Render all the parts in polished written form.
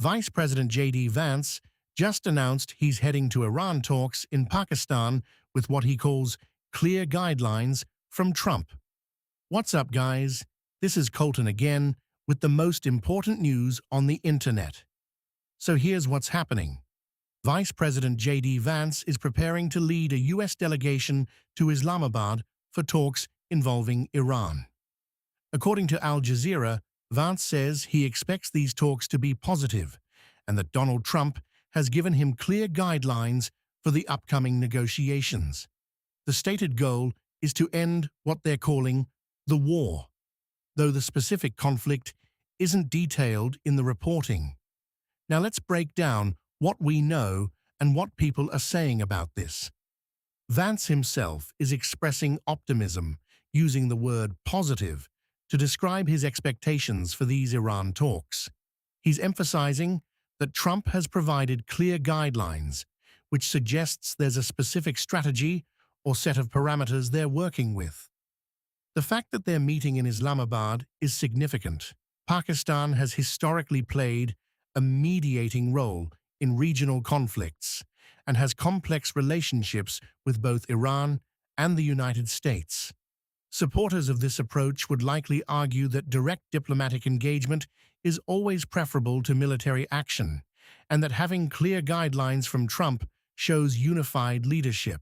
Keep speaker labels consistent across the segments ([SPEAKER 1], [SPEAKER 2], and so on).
[SPEAKER 1] Vice President J.D. Vance just announced he's heading to Iran talks in Pakistan with what he calls clear guidelines from Trump. What's up, guys? This is Colton again with the most important news on the internet. So here's what's happening. Vice President J.D. Vance is preparing to lead a U.S. delegation to Islamabad for talks involving Iran. According to Al Jazeera, Vance says he expects these talks to be positive and that Donald Trump has given him clear guidelines for the upcoming negotiations. The stated goal is to end what they're calling the war, though the specific conflict isn't detailed in the reporting. Now let's break down what we know and what people are saying about this. Vance himself is expressing optimism, using the word positive to describe his expectations for these Iran talks. He's emphasizing that Trump has provided clear guidelines, which suggests there's a specific strategy or set of parameters they're working with. The fact that they're meeting in Islamabad is significant. Pakistan has historically played a mediating role in regional conflicts and has complex relationships with both Iran and the United States. Supporters of this approach would likely argue that direct diplomatic engagement is always preferable to military action, and that having clear guidelines from Trump shows unified leadership.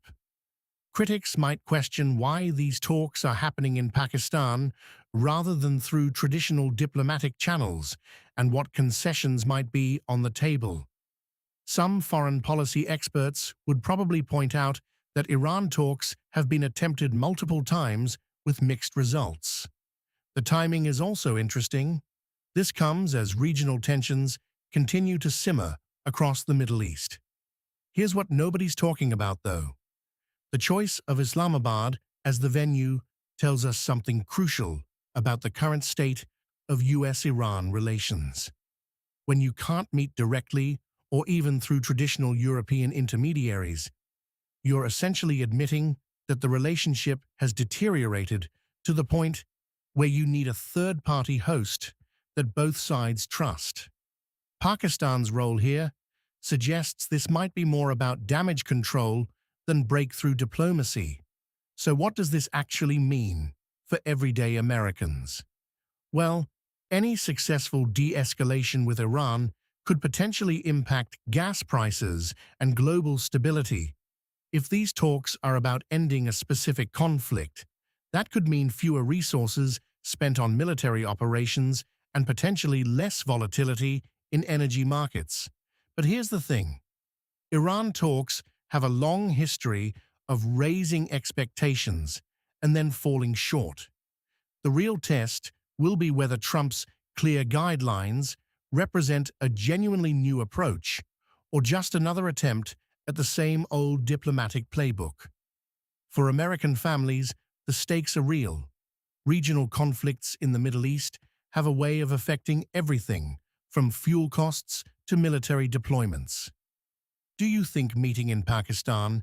[SPEAKER 1] Critics might question why these talks are happening in Pakistan rather than through traditional diplomatic channels, and what concessions might be on the table. Some foreign policy experts would probably point out that Iran talks have been attempted multiple times with mixed results. The timing is also interesting. This comes as regional tensions continue to simmer across the Middle East. Here's what nobody's talking about, though. The choice of Islamabad as the venue tells us something crucial about the current state of US-Iran relations. When you can't meet directly or even through traditional European intermediaries, you're essentially admitting that the relationship has deteriorated to the point where you need a third-party host that both sides trust. Pakistan's role here suggests this might be more about damage control than breakthrough diplomacy. So what does this actually mean for everyday Americans? Well, any successful de-escalation with Iran could potentially impact gas prices and global stability. If these talks are about ending a specific conflict, that could mean fewer resources spent on military operations and potentially less volatility in energy markets. But here's the thing. Iran talks have a long history of raising expectations and then falling short. The real test will be whether Trump's clear guidelines represent a genuinely new approach or just another attempt at the same old diplomatic playbook. For American families, the stakes are real. Regional conflicts in the Middle East have a way of affecting everything from fuel costs to military deployments. Do you think meeting in Pakistan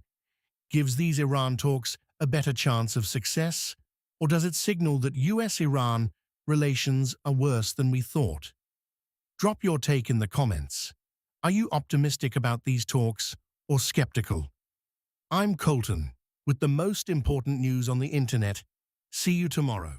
[SPEAKER 1] gives these Iran talks a better chance of success, or does it signal that US-Iran relations are worse than we thought? Drop your take in the comments. Are you optimistic about these talks or skeptical? I'm Colton with the most important news on the internet. See you tomorrow.